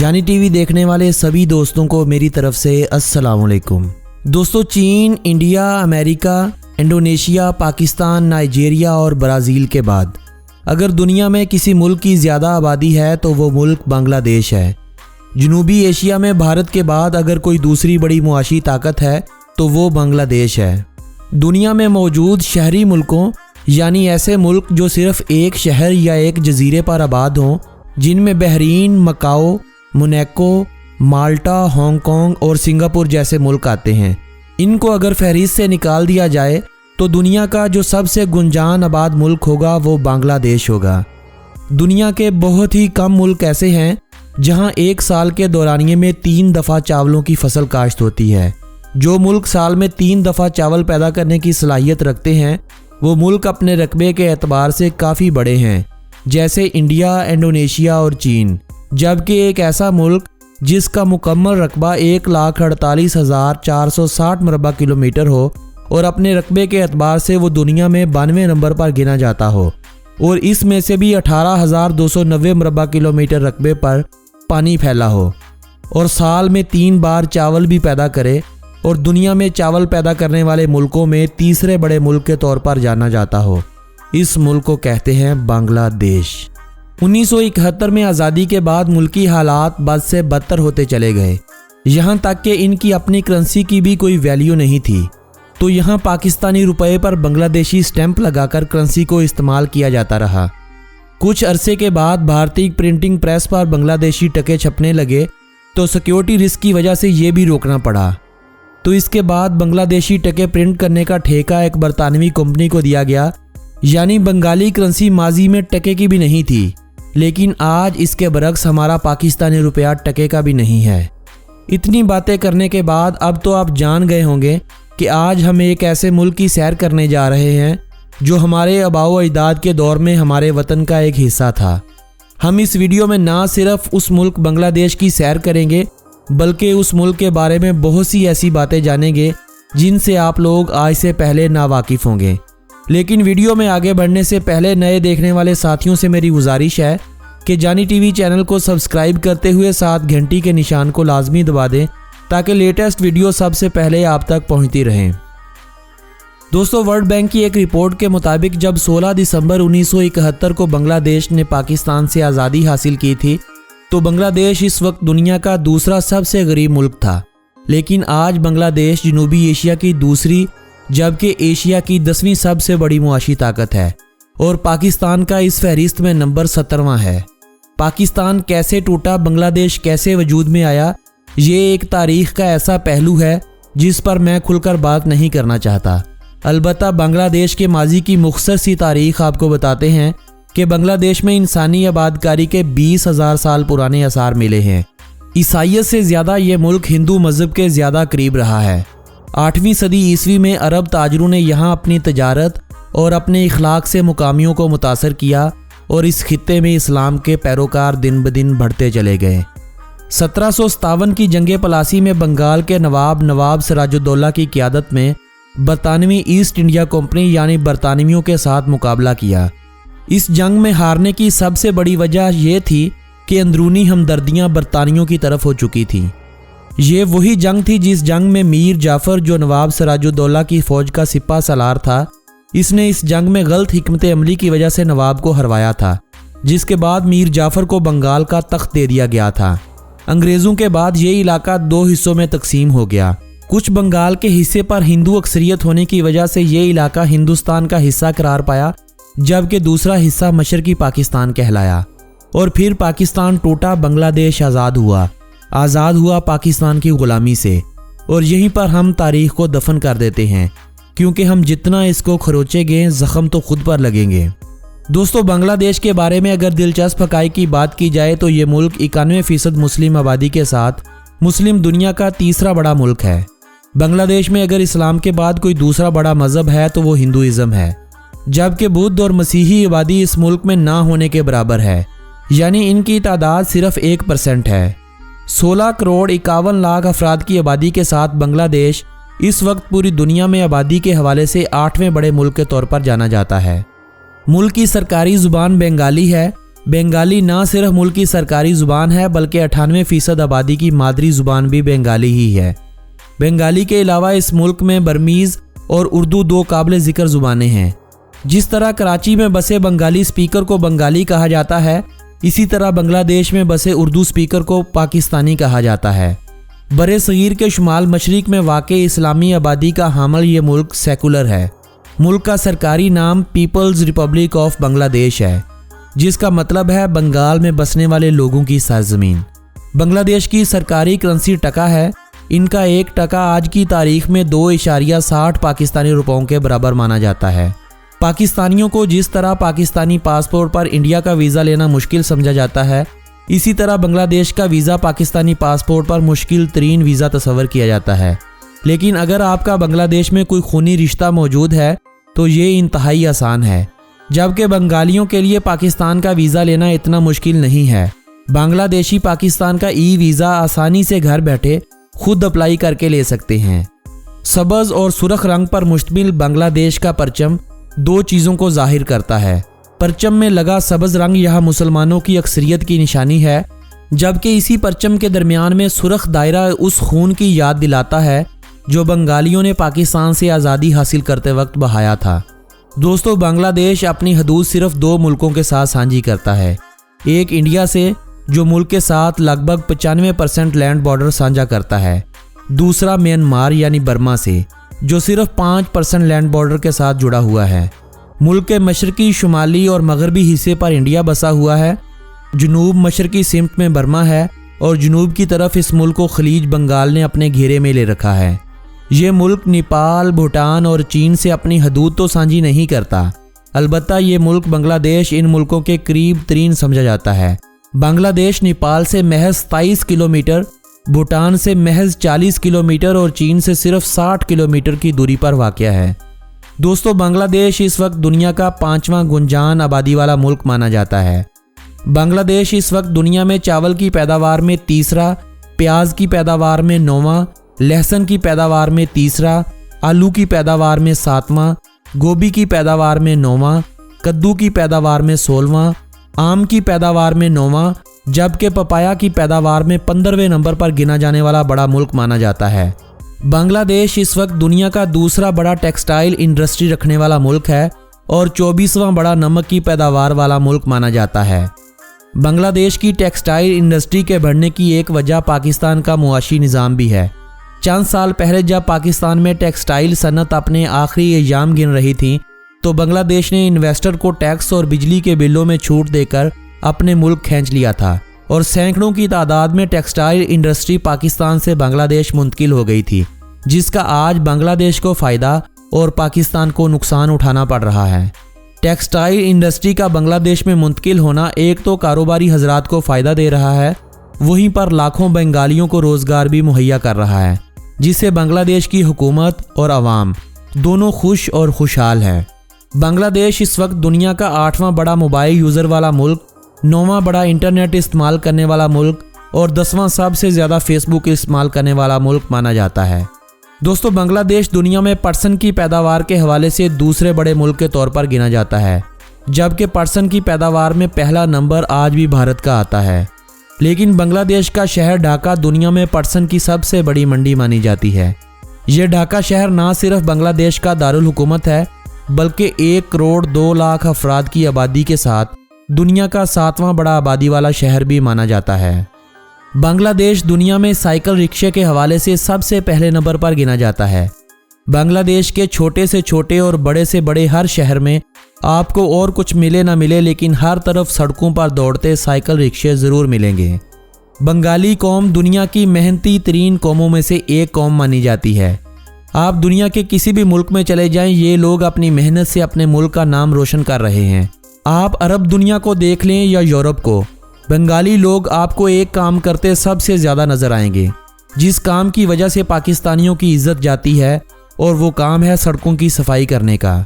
जानी टीवी देखने वाले सभी दोस्तों को मेरी तरफ से अस्सलाम वालेकुम। दोस्तों, चीन, India, America, Indonesia, Pakistan, Nigeria और ब्राज़ील के बाद अगर दुनिया में किसी मुल्क की ज़्यादा आबादी है तो वो मुल्क बांग्लादेश है। जनूबी एशिया में भारत के बाद अगर कोई दूसरी बड़ी मुआशी ताकत है तो वो बांग्लादेश है। दुनिया में मौजूद शहरी मुल्कों यानी ऐसे मुल्क जो सिर्फ एक शहर या एक जजीरे पर आबाद हों, जिनमें बहरीन, मकाओ, मोनाको, माल्टा, हांगकांग और सिंगापुर जैसे मुल्क आते हैं, इनको अगर फहरिस्त से निकाल दिया जाए तो दुनिया का जो सबसे गुंजान आबाद मुल्क होगा वो बांग्लादेश होगा। दुनिया के बहुत ही कम मुल्क ऐसे हैं जहां एक साल के दौरानिए में 3 दफ़ा चावलों की फसल काश्त होती है। जो मुल्क साल में 3 दफ़ा चावल पैदा करने की सलाहियत रखते हैं वो मुल्क अपने रकबे के एतबार से काफ़ी बड़े हैं, जैसे इंडिया, इंडोनेशिया और चीन। जबकि एक ऐसा मुल्क जिसका मुकम्मल रकबा 1,48,460 मरबा किलोमीटर हो और अपने रकबे के एतबार से वो दुनिया में 92वें नंबर पर गिना जाता हो और इसमें से भी 18,290 मरबा किलोमीटर रकबे पर पानी फैला हो और साल में 3 बार चावल भी पैदा करे और दुनिया में चावल पैदा करने वाले मुल्कों में तीसरे बड़े मुल्क के तौर पर जाना जाता हो, इस मुल्क को कहते हैं बांग्लादेश। 1971 में आज़ादी के बाद मुल्की हालात बद से बदतर होते चले गए, यहाँ तक कि इनकी अपनी करेंसी की भी कोई वैल्यू नहीं थी। तो यहाँ पाकिस्तानी रुपए पर बांग्लादेशी स्टैंप लगाकर करेंसी को इस्तेमाल किया जाता रहा। कुछ अरसे के बाद भारतीय प्रिंटिंग प्रेस पर बांग्लादेशी टके छपने लगे तो सिक्योरिटी रिस्क की वजह से ये भी रोकना पड़ा। तो इसके बाद बांग्लादेशी टके प्रिंट करने का ठेका एक बरतानवी कंपनी को दिया गया, यानी बंगाली करेंसी माजी में टके की भी नहीं थी, लेकिन आज इसके बरक्स हमारा पाकिस्तानी रुपया टके का भी नहीं है। इतनी बातें करने के बाद अब तो आप जान गए होंगे कि आज हम एक ऐसे मुल्क की सैर करने जा रहे हैं जो हमारे आबाओ अजदाद के दौर में हमारे वतन का एक हिस्सा था। हम इस वीडियो में ना सिर्फ उस मुल्क बांग्लादेश की सैर करेंगे बल्कि उस मुल्क के बारे में बहुत सी ऐसी बातें जानेंगे जिनसे आप लोग आज से पहले नावाकिफ़ होंगे। लेकिन वीडियो में आगे बढ़ने से पहले नए देखने वाले साथियों से मेरी गुजारिश है कि जानी टीवी चैनल को सब्सक्राइब करते हुए साथ घंटी के निशान को लाजमी दबा दें ताकि लेटेस्ट वीडियो सबसे पहले आप तक पहुंचती रहें। दोस्तों, वर्ल्ड बैंक की एक रिपोर्ट के मुताबिक जब 16 दिसंबर 1971 को बांग्लादेश ने पाकिस्तान से आज़ादी हासिल की थी तो बांग्लादेश इस वक्त दुनिया का दूसरा सबसे गरीब मुल्क था। लेकिन आज बांग्लादेश जनूबी एशिया की दूसरी जबकि एशिया की 10वीं सबसे बड़ी मुआशी ताकत है और पाकिस्तान का इस फहरिस्त में नंबर 17वां है। पाकिस्तान कैसे टूटा, बांग्लादेश कैसे वजूद में आया, ये एक तारीख का ऐसा पहलू है जिस पर मैं खुलकर बात नहीं करना चाहता। अलबत्ता बांग्लादेश के माजी की मुख्तसर सी तारीख आपको बताते हैं कि बांग्लादेश में इंसानी आबादकारी के 20,000 साल पुराने आसार मिले हैं। ईसाइयत से ज़्यादा ये मुल्क हिंदू मज़हब के ज़्यादा करीब रहा है। 8वीं सदी ईस्वी में अरब ताजरों ने यहाँ अपनी तजारत और अपने इखलाक से मुकामियों को मुतासर किया और इस खित्ते में इस्लाम के पैरोकार दिन ब दिन बढ़ते चले गए। 1757 की जंग पलासी में बंगाल के नवाब सिराजुद्दौला की क़यादत में बरतानवी ईस्ट इंडिया कंपनी यानी बरतानवियों के साथ मुकाबला किया। इस जंग में हारने की सबसे बड़ी वजह यह थी कि अंदरूनी हमदर्दियां बरतानियों की तरफ हो चुकी थीं। ये वही जंग थी जिस जंग में मीर जाफ़र, जो नवाब सिराजुद्दौला की फ़ौज का सिपा सलार था, इसने इस जंग में गलत हिकमत अमली की वजह से नवाब को हरवाया था, जिसके बाद मीर जाफ़र को बंगाल का तख्त दे दिया गया था। अंग्रेज़ों के बाद ये इलाका 2 हिस्सों में तकसीम हो गया। कुछ बंगाल के हिस्से पर हिंदू अक्सरियत होने की वजह से ये इलाका हिंदुस्तान का हिस्सा करार पाया, जबकि दूसरा हिस्सा मशरकी पाकिस्तान कहलाया। और फिर पाकिस्तान टूटा, बांग्लादेश आज़ाद हुआ पाकिस्तान की ग़ुलामी से। और यहीं पर हम तारीख़ को दफन कर देते हैं, क्योंकि हम जितना इसको खरोचेंगे ज़ख्म तो खुद पर लगेंगे। दोस्तों, बांग्लादेश के बारे में अगर दिलचस्प हक़ाइक़ की बात की जाए तो ये मुल्क 91% मुस्लिम आबादी के साथ मुस्लिम दुनिया का तीसरा बड़ा मुल्क है। बांग्लादेश में अगर इस्लाम के बाद कोई दूसरा बड़ा मज़हब है तो वो हिंदुइज़्म है, जबकि बुद्ध और मसीही आबादी इस मुल्क में ना होने के बराबर है, यानी इनकी तादाद सिर्फ 1% है। 16 करोड़ 51 लाख अफराद की आबादी के साथ बांग्लादेश इस वक्त पूरी दुनिया में आबादी के हवाले से 8वें बड़े मुल्क के तौर पर जाना जाता है। मुल्क की सरकारी ज़ुबान बंगाली है बंगाली ना सिर्फ मुल्क की सरकारी ज़ुबान है बल्कि 98% आबादी की मादरी ज़ुबान भी बंगाली ही है। बंगाली के अलावा इस मुल्क में बर्मीज़ और उर्दू 2 काबिल ज़िक्र ज़ुबानें हैं। जिस तरह कराची में बसे बंगाली स्पीकर को बंगाली कहा जाता है, इसी तरह बांग्लादेश में बसे उर्दू स्पीकर को पाकिस्तानी कहा जाता है। बरे सगीर के शुमाल मशरिक में वाक़े इस्लामी आबादी का हामिल ये मुल्क सेकुलर है। मुल्क का सरकारी नाम पीपल्स रिपब्लिक ऑफ बांग्लादेश है, जिसका मतलब है बंगाल में बसने वाले लोगों की सरजमीन। बांग्लादेश की सरकारी करेंसी टका है। इनका 1 टका आज की तारीख में 2.60 पाकिस्तानी रुपयों के बराबर माना जाता है। पाकिस्तानियों को जिस तरह पाकिस्तानी पासपोर्ट पर इंडिया का वीज़ा लेना मुश्किल समझा जाता है, इसी तरह बांग्लादेश का वीज़ा पाकिस्तानी पासपोर्ट पर मुश्किल तरीन वीज़ा तस्वर किया जाता है। लेकिन अगर आपका बांग्लादेश में कोई खूनी रिश्ता मौजूद है तो ये इंतहाई आसान है, जबकि बंगालियों के लिए पाकिस्तान का वीज़ा लेना इतना मुश्किल नहीं है। बांग्लादेशी पाकिस्तान का ई-वीज़ा आसानी से घर बैठे खुद अप्लाई करके ले सकते हैं। सब्ज़ और सुर्ख रंग पर मुश्तमिल बांग्लादेश का परचम 2 चीज़ों को जाहिर करता है। परचम में लगा सब्ज़ रंग यहाँ मुसलमानों की अक्सरियत की निशानी है, जबकि इसी परचम के दरमियान में सुर्ख दायरा उस खून की याद दिलाता है जो बंगालियों ने पाकिस्तान से आज़ादी हासिल करते वक्त बहाया था। दोस्तों, बांग्लादेश अपनी हदूद सिर्फ 2 मुल्कों के साथ साझी करता है। एक इंडिया से, जो मुल्क के साथ लगभग 95% लैंड बॉर्डर साझा करता है। दूसरा म्यांमार यानी बर्मा से, जो सिर्फ 5% लैंड बॉर्डर के साथ जुड़ा हुआ है। मुल्क के मशरकी, शुमाली और मगरबी हिस्से पर इंडिया बसा हुआ है। जुनूब मशरकी सिमत में बर्मा है और जुनूब की तरफ इस मुल्क को खलीज बंगाल ने अपने घेरे में ले रखा है। ये मुल्क नेपाल, भूटान और चीन से अपनी हदूद तो साझी नहीं करता, अलबत्ता ये मुल्क बांग्लादेश इन मुल्कों के करीब तरीन समझा जाता है। बांग्लादेश नेपाल से महज 27 किलोमीटर, भूटान से महज 40 किलोमीटर और चीन से सिर्फ 60 किलोमीटर की दूरी पर वाक़या है। दोस्तों, बांग्लादेश इस वक्त दुनिया का 5वां गुंजान आबादी वाला मुल्क माना जाता है। बांग्लादेश इस वक्त दुनिया में चावल की पैदावार में तीसरा, प्याज की पैदावार में 9वां, लहसुन की पैदावार में तीसरा, आलू की पैदावार में 7वां, गोभी की पैदावार में 9वां, कद्दू की पैदावार में 16वां, आम की पैदावार में 9वां, जबकि पपाया की पैदावार में 15वें नंबर पर गिना जाने वाला बड़ा मुल्क माना जाता है। बांग्लादेश इस वक्त दुनिया का दूसरा बड़ा टेक्सटाइल इंडस्ट्री रखने वाला मुल्क है और 24वां बड़ा नमक की पैदावार वाला मुल्क माना जाता है। बांग्लादेश की टेक्सटाइल इंडस्ट्री के बढ़ने की एक वजह पाकिस्तान का मुआशी निज़ाम भी है। चंद साल पहले जब पाकिस्तान में टेक्सटाइल सनत अपने आखिरी अय्याम गिन रही थी, तो बांग्लादेश ने इन्वेस्टर को टैक्स और बिजली के बिलों में छूट देकर अपने मुल्क खींच लिया था और सैकड़ों की तादाद में टेक्सटाइल इंडस्ट्री पाकिस्तान से बांग्लादेश मुंतकिल हो गई थी, जिसका आज बांग्लादेश को फ़ायदा और पाकिस्तान को नुकसान उठाना पड़ रहा है। टेक्सटाइल इंडस्ट्री का बांग्लादेश में मुंतकिल होना एक तो कारोबारी हजरात को फ़ायदा दे रहा है, वहीं पर लाखों बंगालियों को रोज़गार भी मुहैया कर रहा है, जिससे बांग्लादेश की हुकूमत और अवाम दोनों खुश और खुशहाल है। बांग्लादेश इस वक्त दुनिया का 8वां बड़ा मोबाइल यूज़र वाला मुल्क, 9वां बड़ा इंटरनेट इस्तेमाल करने वाला मुल्क और 10वां सबसे ज़्यादा फेसबुक इस्तेमाल करने वाला मुल्क माना जाता है। दोस्तों, बांग्लादेश दुनिया में पर्सन की पैदावार के हवाले से दूसरे बड़े मुल्क के तौर पर गिना जाता है, जबकि पर्सन की पैदावार में पहला नंबर आज भी भारत का आता है। लेकिन बांग्लादेश का शहर ढाका दुनिया में पर्सन की सबसे बड़ी मंडी मानी जाती है। यह ढाका शहर ना सिर्फ बांग्लादेश का दारुल हुकूमत है, बल्कि 1 करोड़ 2 लाख अफराद की आबादी के साथ दुनिया का 7वां बड़ा आबादी वाला शहर भी माना जाता है। बांग्लादेश दुनिया में साइकिल रिक्शे के हवाले से सबसे पहले नंबर पर गिना जाता है। बांग्लादेश के छोटे से छोटे और बड़े से बड़े हर शहर में आपको और कुछ मिले ना मिले, लेकिन हर तरफ सड़कों पर दौड़ते साइकिल रिक्शे ज़रूर मिलेंगे। बंगाली कौम दुनिया की मेहनती तरीन कौमों में से एक कौम मानी जाती है। आप दुनिया के किसी भी मुल्क में चले जाएं, ये लोग अपनी मेहनत से अपने मुल्क का नाम रोशन कर रहे हैं। आप अरब दुनिया को देख लें या यूरोप को, बंगाली लोग आपको एक काम करते सबसे ज़्यादा नज़र आएंगे, जिस काम की वजह से पाकिस्तानियों की इज्जत जाती है, और वो काम है सड़कों की सफाई करने का।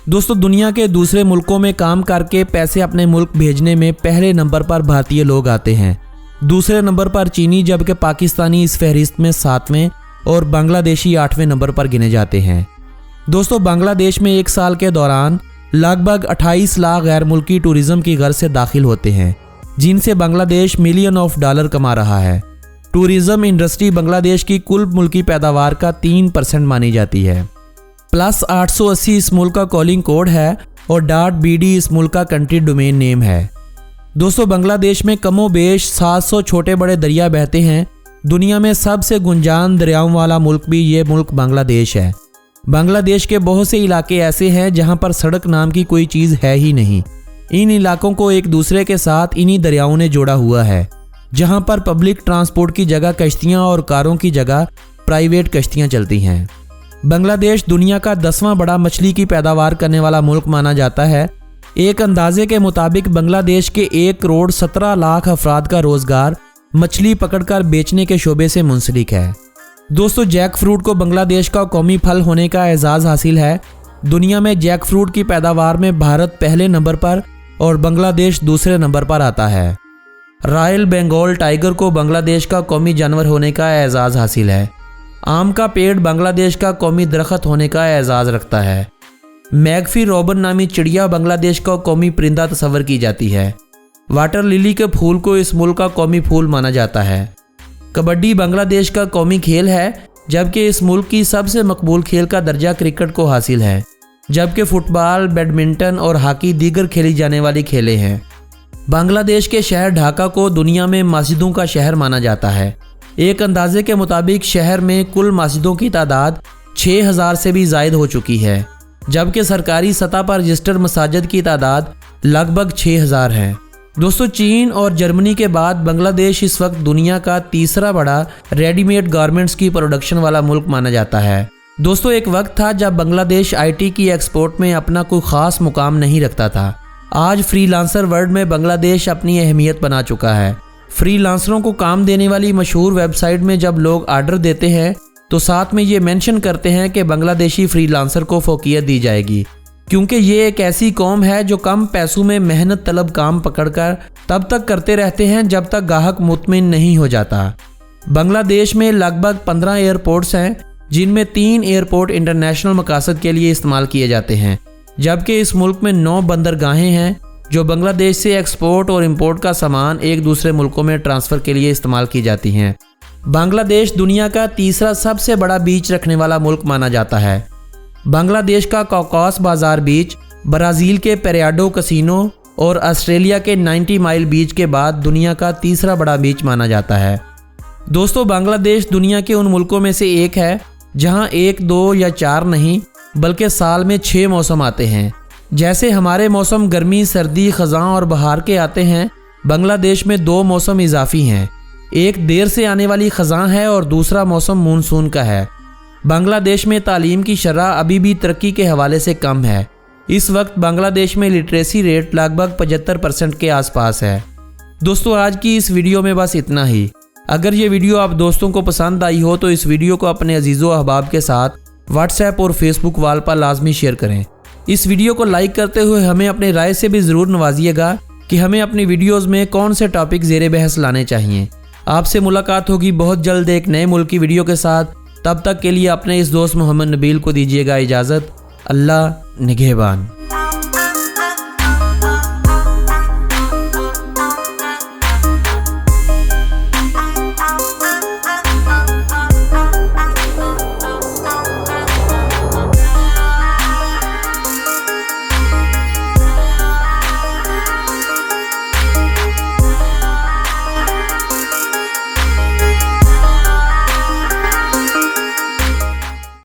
दोस्तों, दुनिया के दूसरे मुल्कों में काम करके पैसे अपने मुल्क भेजने में पहले नंबर पर भारतीय लोग आते हैं, दूसरे नंबर पर चीनी, जबकि पाकिस्तानी इस फहरिस्त में 7वें और बांग्लादेशी 8वें नंबर पर गिने जाते हैं। दोस्तों, बांग्लादेश में एक साल के दौरान लगभग 28 लाख गैर मुल्की टूरिज्म की गर्ज से दाखिल होते हैं, जिनसे बांग्लादेश मिलियन ऑफ डॉलर कमा रहा है। टूरिज्म इंडस्ट्री बांग्लादेश की कुल मुल्की पैदावार का 3% मानी जाती है। +880 इस मुल्क का कॉलिंग कोड है और .bd इस मुल्क का कंट्री डोमेन नेम है। दोस्तों, बांग्लादेश में कमोबेश 700 छोटे बड़े दरिया बहते हैं। दुनिया में सबसे गुंजान दरियाओं वाला मुल्क भी ये मुल्क बांग्लादेश है। बांग्लादेश के बहुत से इलाके ऐसे हैं जहां पर सड़क नाम की कोई चीज़ है ही नहीं। इन इलाकों को एक दूसरे के साथ इन्हीं दरियाओं ने जोड़ा हुआ है, जहां पर पब्लिक ट्रांसपोर्ट की जगह कश्तियां और कारों की जगह प्राइवेट कश्तियां चलती हैं। बांग्लादेश दुनिया का 10वां बड़ा मछली की पैदावार करने वाला मुल्क माना जाता है। एक अंदाजे के मुताबिक बांग्लादेश के 1 करोड़ 17 लाख अफराद का रोजगार मछली पकड़कर बेचने के शोबे से मुंसलिक है। दोस्तों, जैक फ्रूट को बांग्लादेश का कौमी फल होने का एजाज़ हासिल है। दुनिया में जैक फ्रूट की पैदावार में भारत पहले नंबर पर और बांग्लादेश दूसरे नंबर पर आता है। रॉयल बंगाल टाइगर को बांग्लादेश का कौमी जानवर होने का एजाज़ हासिल है। आम का पेड़ बांग्लादेश का कौमी दरख्त होने का एजाज़ रखता है। मैगफी रॉबन नामी चिड़िया बांग्लादेश का कौमी परिंदा तस्वर की जाती है। वाटर लिली के फूल को इस मुल्क का कौमी फूल माना जाता है। कबड्डी बांग्लादेश का कौमी खेल है, जबकि इस मुल्क की सबसे मकबूल खेल का दर्जा क्रिकेट को हासिल है, जबकि फुटबॉल, बैडमिंटन और हॉकी दीगर खेली जाने वाली खेलें हैं। बांग्लादेश के शहर ढाका को दुनिया में मस्जिदों का शहर माना जाता है। एक अंदाजे के मुताबिक शहर में कुल मस्जिदों की तादाद 6000 से भी ज़ायद हो चुकी है, जबकि सरकारी सतह पर रजिस्टर्ड मसाजिद की तादाद लगभग 6000 है। दोस्तों, चीन और जर्मनी के बाद बांग्लादेश इस वक्त दुनिया का तीसरा बड़ा रेडीमेड गारमेंट्स की प्रोडक्शन वाला मुल्क माना जाता है। दोस्तों, एक वक्त था जब बांग्लादेश आईटी की एक्सपोर्ट में अपना कोई ख़ास मुकाम नहीं रखता था। आज फ्रीलांसर वर्ल्ड में बांग्लादेश अपनी अहमियत बना चुका है। फ्रीलांसरों को काम देने वाली मशहूर वेबसाइट में जब लोग आर्डर देते हैं तो साथ में ये मेंशन करते हैं कि बांग्लादेशी फ्रीलांसर को फोकियत दी जाएगी, क्योंकि ये एक ऐसी कौम है जो कम पैसों में मेहनत तलब काम पकड़कर तब तक करते रहते हैं जब तक ग्राहक मुतमिन नहीं हो जाता। बांग्लादेश में लगभग 15 एयरपोर्ट्स हैं, जिनमें 3 एयरपोर्ट इंटरनेशनल मकासद के लिए इस्तेमाल किए जाते हैं, जबकि इस मुल्क में 9 बंदरगाहें हैं जो बांग्लादेश से एक्सपोर्ट और इंपोर्ट का सामान एक दूसरे मुल्कों में ट्रांसफ़र के लिए इस्तेमाल की जाती हैं। बांग्लादेश दुनिया का तीसरा सबसे बड़ा बीच रखने वाला मुल्क माना जाता है। बांग्लादेश का कॉकॉस बाजार बीच, ब्राज़ील के पेरियाडो कैसीनो और ऑस्ट्रेलिया के 90 माइल बीच के बाद दुनिया का तीसरा बड़ा बीच माना जाता है। दोस्तों, बांग्लादेश दुनिया के उन मुल्कों में से एक है जहां 1, 2 या 4 नहीं बल्कि साल में 6 मौसम आते हैं। जैसे हमारे मौसम गर्मी, सर्दी, ख़ज़ां और बहार के आते हैं, बांग्लादेश में 2 मौसम इजाफी हैं। एक देर से आने वाली ख़ज़ां है और दूसरा मौसम मानसून का है। बांग्लादेश में तालीम की शरह अभी भी तरक्की के हवाले से कम है। इस वक्त बांग्लादेश में लिटरेसी रेट लगभग 75% के आसपास है। दोस्तों, आज की इस वीडियो में बस इतना ही। अगर ये वीडियो आप दोस्तों को पसंद आई हो तो इस वीडियो को अपने अजीज़ो अहबाब के साथ व्हाट्सएप और फेसबुक वाल पर लाजमी शेयर करें। इस वीडियो को लाइक करते हुए हमें अपनी राय से भी ज़रूर नवाजिएगा कि हमें अपनी वीडियोज़ में कौन से टॉपिक ज़ेरे बहस लाने चाहिए। आपसे मुलाकात होगी बहुत जल्द एक नए मुल्क की वीडियो के साथ। तब तक के लिए अपने इस दोस्त मोहम्मद नबील को दीजिएगा इजाज़त। अल्लाह निगहबान।